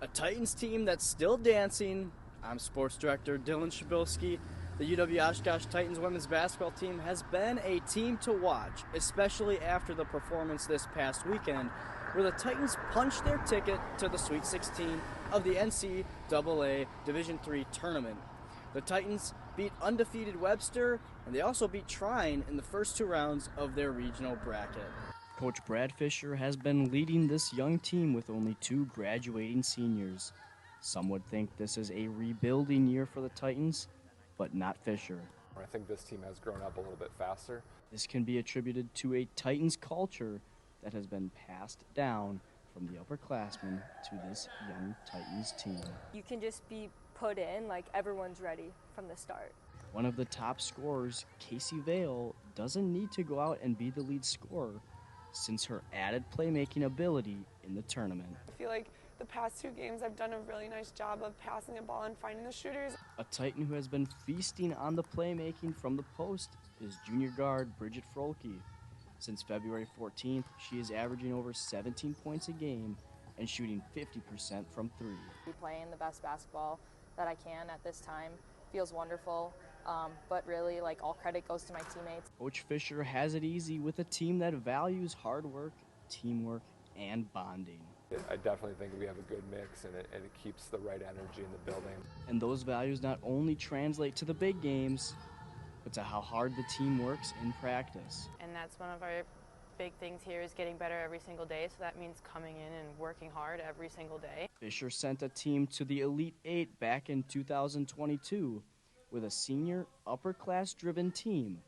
A Titans team that's still dancing. I'm sports director Dylan Przybylski. The UW-Oshkosh Titans women's basketball team has been a team to watch, especially after the performance this past weekend, where the Titans punched their ticket to the Sweet 16 of the NCAA Division III tournament. The Titans beat undefeated Webster, and they also beat Trine in the first two rounds of their regional bracket. Coach Brad Fisher has been leading this young team with only 2 graduating seniors. Some would think this is a rebuilding year for the Titans, but not Fisher. I think this team has grown up a little bit faster. This can be attributed to a Titans culture that has been passed down from the upperclassmen to this young Titans team. You can just be put in, like everyone's ready from the start. One of the top scorers, Casey Vale, doesn't need to go out and be the lead scorer since her added playmaking ability in the tournament. I feel like the past 2 games I've done a really nice job of passing the ball and finding the shooters. A Titan who has been feasting on the playmaking from the post is junior guard Bridget Frolke. Since February 14th, she is averaging over 17 points a game and shooting 50% from 3. Playing the best basketball that I can at this time feels wonderful, but really, like, all credit goes to my teammates. Coach Fisher has it easy with a team that values hard work, teamwork, and bonding. I definitely think we have a good mix, and it keeps the right energy in the building. And those values not only translate to the big games, but to how hard the team works in practice. And that's one of our big things here, is getting better every single day, so that means coming in and working hard every single day. Fisher sent a team to the Elite 8 back in 2022 with a senior upper-class-driven team.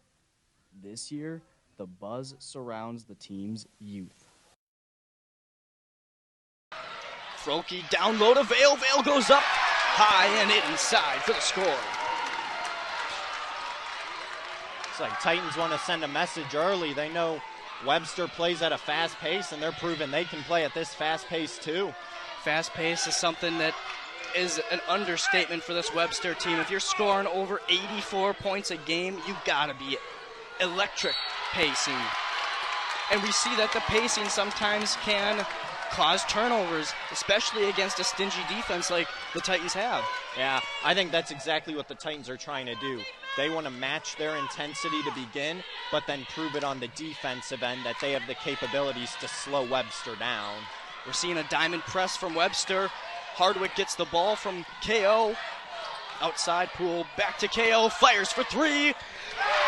This year, the buzz surrounds the team's youth. Frolke down low to Vale. Vale goes up high and inside for the score. It's like Titans want to send a message early. They know Webster plays at a fast pace, and they're proving they can play at this fast pace too. Fast pace is something that is an understatement for this Webster team. If you're scoring over 84 points a game, you gotta be electric pacing. And we see that the pacing sometimes can cause turnovers, especially against a stingy defense like the Titans have. Yeah, I think that's exactly what the Titans are trying to do. They want to match their intensity to begin, but then prove it on the defensive end that they have the capabilities to slow Webster down. We're seeing a diamond press from Webster. Hardwick gets the ball from KO. Outside pool, back to KO, fires for 3.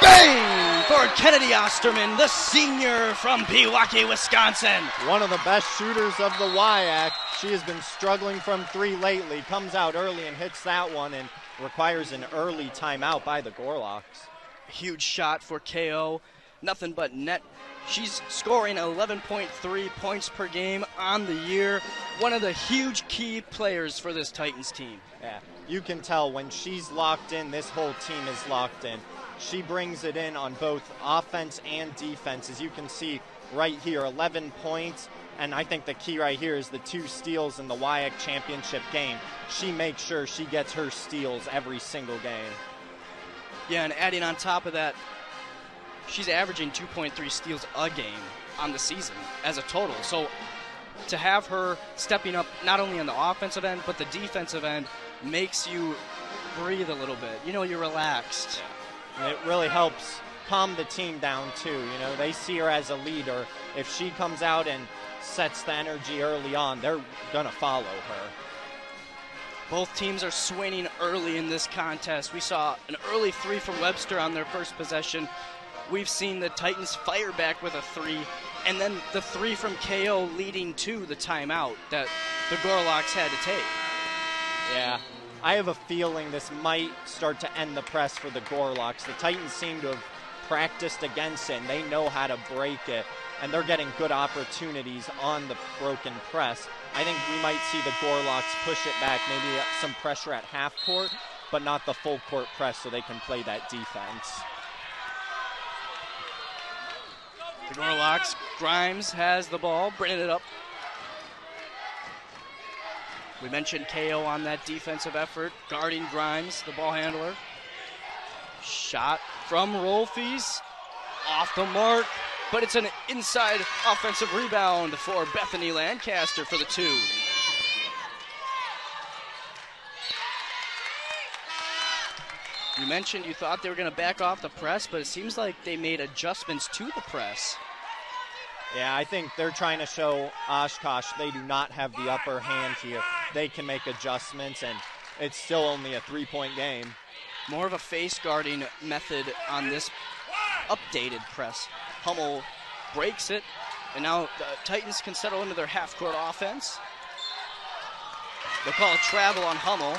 Bang! For Kennedy Osterman, the senior from Pewaukee, Wisconsin. One of the best shooters of the WIAC. She has been struggling from 3 lately. Comes out early and hits that one and requires an early timeout by the Gorlocks. Huge shot for KO. Nothing but net. She's scoring 11.3 points per game on the year. One of the huge key players for this Titans team. Yeah, you can tell when she's locked in, this whole team is locked in. She brings it in on both offense and defense. As you can see right here, 11 points. And I think the key right here is the 2 steals in the WIAC championship game. She makes sure she gets her steals every single game. Yeah, and adding on top of that, she's averaging 2.3 steals a game on the season as a total. So to have her stepping up not only on the offensive end, but the defensive end makes you breathe a little bit. You know, you're relaxed. And it really helps calm the team down too. You know, they see her as a leader. If she comes out and sets the energy early on, they're going to follow her. Both teams are swinging early in this contest. We saw an early 3 from Webster on their first possession. We've seen the Titans fire back with a 3, and then the 3 from KO leading to the timeout that the Gorlocks had to take. Yeah, I have a feeling this might start to end the press for the Gorlocks. The Titans seem to have practiced against it, and they know how to break it, and they're getting good opportunities on the broken press. I think we might see the Gorlocks push it back, maybe some pressure at half court, but not the full court press so they can play that defense. The Gorlocks, Grimes has the ball, bringing it up. We mentioned KO on that defensive effort, guarding Grimes, the ball handler. Shot from Rolfes, off the mark, but it's an inside offensive rebound for Bethany Lancaster for the 2. You mentioned you thought they were going to back off the press, but it seems like they made adjustments to the press. Yeah, I think they're trying to show Oshkosh they do not have the upper hand here. They can make adjustments, and it's still only a 3-point game. More of a face guarding method on this updated press. Hummel breaks it, and now the Titans can settle into their half-court offense. They'll call a travel on Hummel.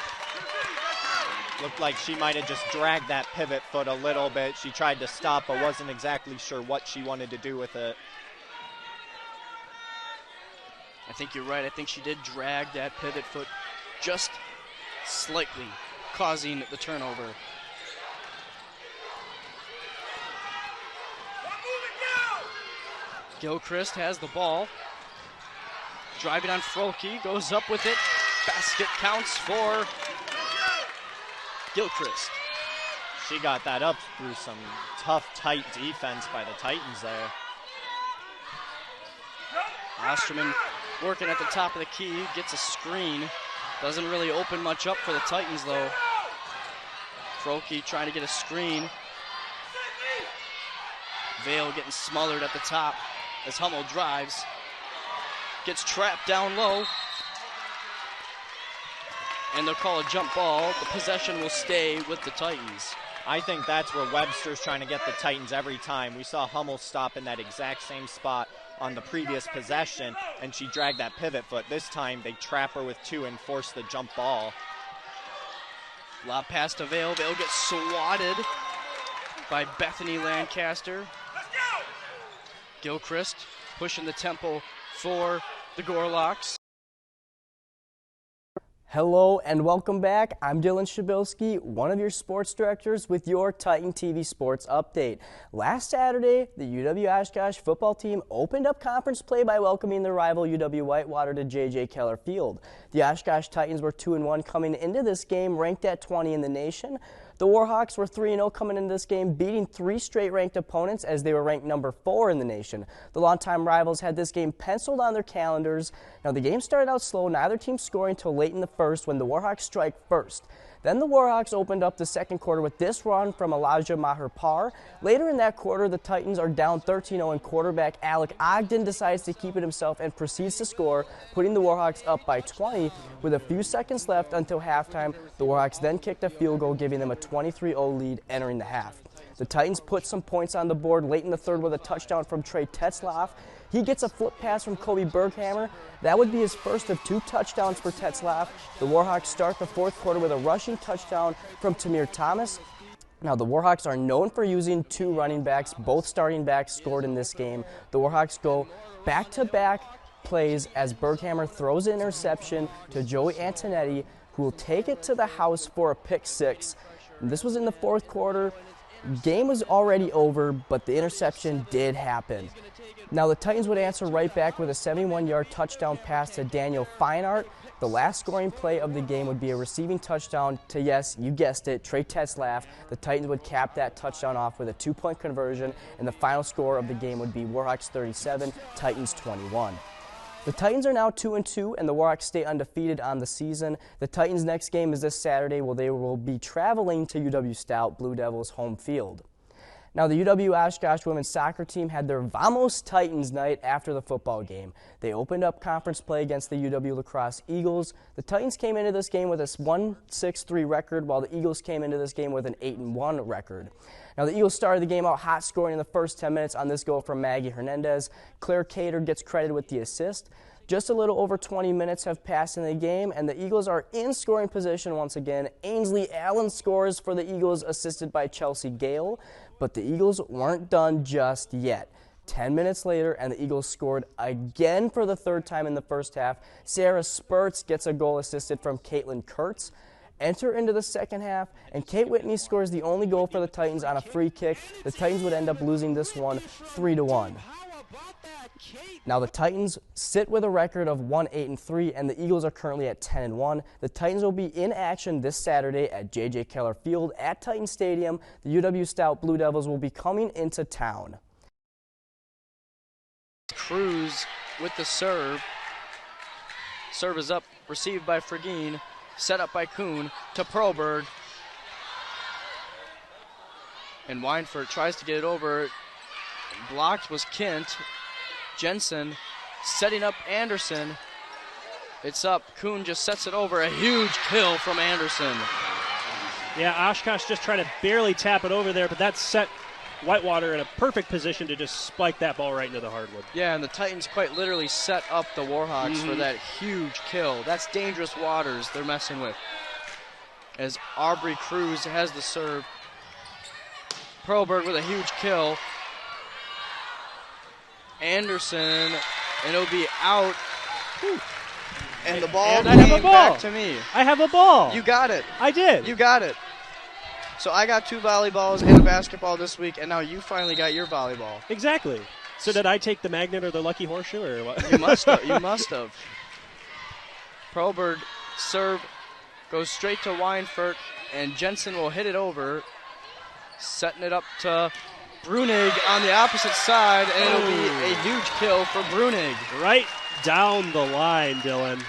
Looked like she might have just dragged that pivot foot a little bit. She tried to stop, but wasn't exactly sure what she wanted to do with it. I think you're right. I think she did drag that pivot foot just slightly, causing the turnover. Gilchrist has the ball. Driving on Frohlke, goes up with it. Basket counts for Gilchrist. She got that up through some tough, tight defense by the Titans there. Osterman working at the top of the key, gets a screen. Doesn't really open much up for the Titans, though. Frohlke trying to get a screen. Vale getting smothered at the top as Hummel drives. Gets trapped down low. And they'll call a jump ball. The possession will stay with the Titans. I think that's where Webster's trying to get the Titans every time. We saw Hummel stop in that exact same spot on the previous possession, and she dragged that pivot foot. This time they trap her with 2 and force the jump ball. Lob pass to Vale. Vale gets swatted by Bethany Lancaster. Gilchrist pushing the tempo for the Gorlocks. Hello and welcome back. I'm Dylan Przybylski, one of your sports directors with your Titan TV Sports Update. Last Saturday, the UW-Oshkosh football team opened up conference play by welcoming their rival UW-Whitewater to J.J. Keller Field. The Oshkosh Titans were 2-1 coming into this game, ranked at 20 in the nation. The Warhawks were 3-0 coming into this game, beating 3 straight ranked opponents as they were ranked number 4 in the nation. The longtime rivals had this game penciled on their calendars. Now the game started out slow, neither team scoring until late in the first when the Warhawks strike first. Then the Warhawks opened up the second quarter with this run from Elijah Maher-Parr. Later in that quarter, the Titans are down 13-0 and quarterback Alec Ogden decides to keep it himself and proceeds to score, putting the Warhawks up by 20 with a few seconds left until halftime. The Warhawks then kicked a field goal, giving them a 23-0 lead entering the half. The Titans put some points on the board late in the third with a touchdown from Trey Tetzlaff. He gets a flip pass from Kobe Berghammer. That would be his first of 2 touchdowns for Tetzlaff. The Warhawks start the fourth quarter with a rushing touchdown from Tamir Thomas. Now, the Warhawks are known for using 2 running backs. Both starting backs scored in this game. The Warhawks go back-to-back plays as Berghammer throws an interception to Joey Antonetti, who will take it to the house for a pick 6. This was in the fourth quarter. Game was already over, but the interception did happen. Now the Titans would answer right back with a 71-yard touchdown pass to Daniel Feinart. The last scoring play of the game would be a receiving touchdown to, yes, you guessed it, Trey Tetzlaff. The Titans would cap that touchdown off with a 2-point conversion, and the final score of the game would be Warhawks 37, Titans 21. The Titans are now 2-2, and the Warhawks stay undefeated on the season. The Titans' next game is this Saturday, where they will be traveling to UW-Stout Blue Devils' home field. Now, the UW-Oshkosh women's soccer team had their Vamos Titans night after the football game. They opened up conference play against the UW-Lacrosse Eagles. The Titans came into this game with a 1-6-3 record, while the Eagles came into this game with an 8-1 record. Now, the Eagles started the game out hot, scoring in the first 10 minutes on this goal from Maggie Hernandez. Claire Cater gets credited with the assist. Just a little over 20 minutes have passed in the game, and the Eagles are in scoring position once again. Ainsley Allen scores for the Eagles, assisted by Chelsea Gale. But the Eagles weren't done just yet. 10 minutes later, and the Eagles scored again for the third time in the first half. Sarah Spurts gets a goal assisted from Caitlin Kurtz. Enter into the second half, and Kate Whitney scores the only goal for the Titans on a free kick. The Titans would end up losing this one 3-1. Now the Titans sit with a record of 1-8-3, and the Eagles are currently at 10-1. The Titans will be in action this Saturday at J.J. Keller Field at Titan Stadium. The UW-Stout Blue Devils will be coming into town. Cruz with the serve. Serve is up, received by Fragine, set up by Kuhn to Proberg. And Weinfurt tries to get it over. Blocked was Kint. Jensen setting up Anderson. It's up. Kuhn just sets it over. A huge kill from Anderson. Yeah, Oshkosh just trying to barely tap it over there, but that set Whitewater in a perfect position to just spike that ball right into the hardwood. Yeah, and the Titans quite literally set up the Warhawks for that huge kill. That's dangerous waters they're messing with. As Aubrey Cruz has the serve. Perlberg with a huge kill. Anderson, and it'll be out. Whew. And the ball came back to me. I have a ball. You got it. I did. You got it. So I got 2 volleyballs and a basketball this week, and now you finally got your volleyball. Exactly. So did I take the magnet or the lucky horseshoe or what? You must have. You must have. Perlberg serve goes straight to Weinfurt, and Jensen will hit it over, setting it up to Brunig on the opposite side, and it'll be a huge kill for Brunig. Right down the line, Dylan.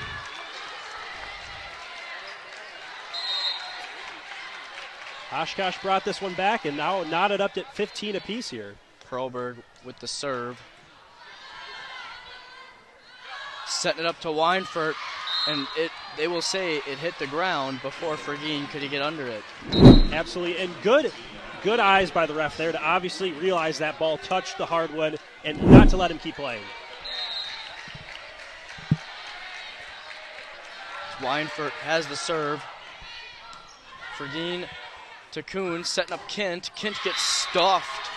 Oshkosh brought this one back and now knotted up at 15 apiece here. Perlberg with the serve. Setting it up to Weinfurt, and they will say it hit the ground before Fergine could get under it. Absolutely, and good eyes by the ref there to obviously realize that ball touched the hardwood and not to let him keep playing. Weinfurt has the serve. Fergine to Kuhn, setting up Kint. Kint gets stuffed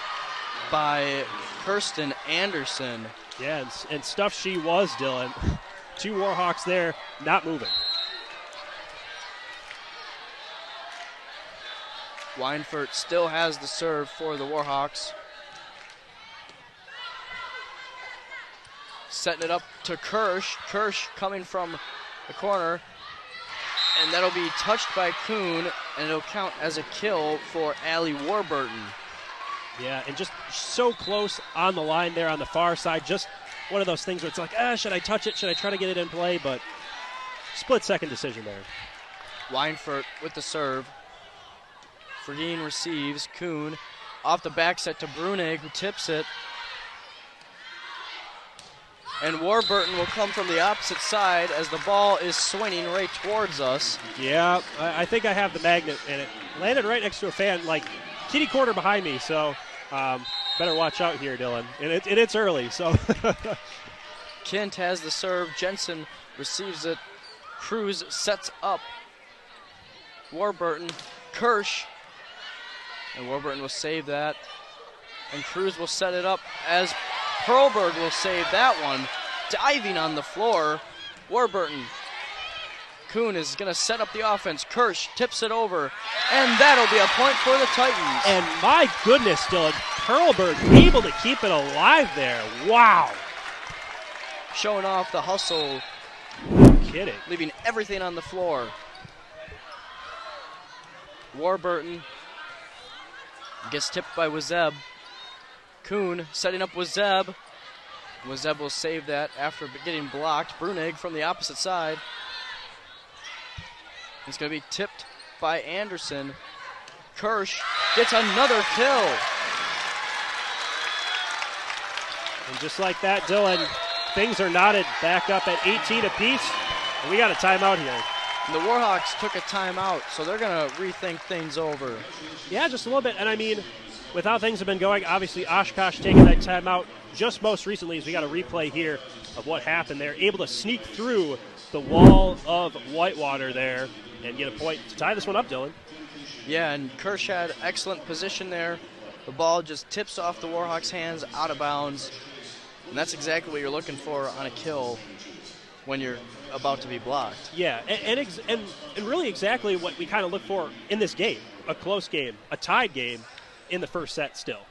by Kirsten Anderson. Yeah, and stuffed she was, Dylan. 2 Warhawks there, not moving. Weinfurt still has the serve for the Warhawks. Setting it up to Kirsch. Kirsch coming from the corner. And that'll be touched by Kuhn, and it'll count as a kill for Allie Warburton. Yeah, and just so close on the line there on the far side. Just one of those things where it's like, should I touch it? Should I try to get it in play? But split-second decision there. Weinfurt with the serve. Fergine receives. Kuhn off the back set to Brunig, who tips it. And Warburton will come from the opposite side as the ball is swinging right towards us. Yeah, I think I have the magnet, and it landed right next to a fan, like kitty corner behind me, so better watch out here, Dylan. And it's early, so. Kint has the serve. Jensen receives it. Cruz sets up Warburton. Kirsch. And Warburton will save that. And Cruz will set it up as Perlberg will save that one. Diving on the floor. Warburton. Kuhn is going to set up the offense. Kirsch tips it over. And that'll be a point for the Titans. And my goodness, Dylan, Perlberg able to keep it alive there. Wow. Showing off the hustle. No kidding. Leaving everything on the floor. Warburton gets tipped by Wazeb. Kuhn setting up Wazeb. Wazeb will save that after getting blocked. Brunig from the opposite side. It's going to be tipped by Anderson. Kirsch gets another kill. And just like that, Dylan, things are knotted back up at 18 apiece. And we got a timeout here. And the Warhawks took a timeout, so they're going to rethink things over. Yeah, just a little bit. And I mean, with how things have been going, obviously Oshkosh taking that timeout just most recently as we got a replay here of what happened. They're able to sneak through the wall of Whitewater there and get a point to tie this one up, Dylan. Yeah, and Kirsch had excellent position there. The ball just tips off the Warhawks' hands out of bounds. And that's exactly what you're looking for on a kill when you're about to be blocked. Yeah, and really exactly what we kind of look for in this game. A close game, a tied game in the first set still.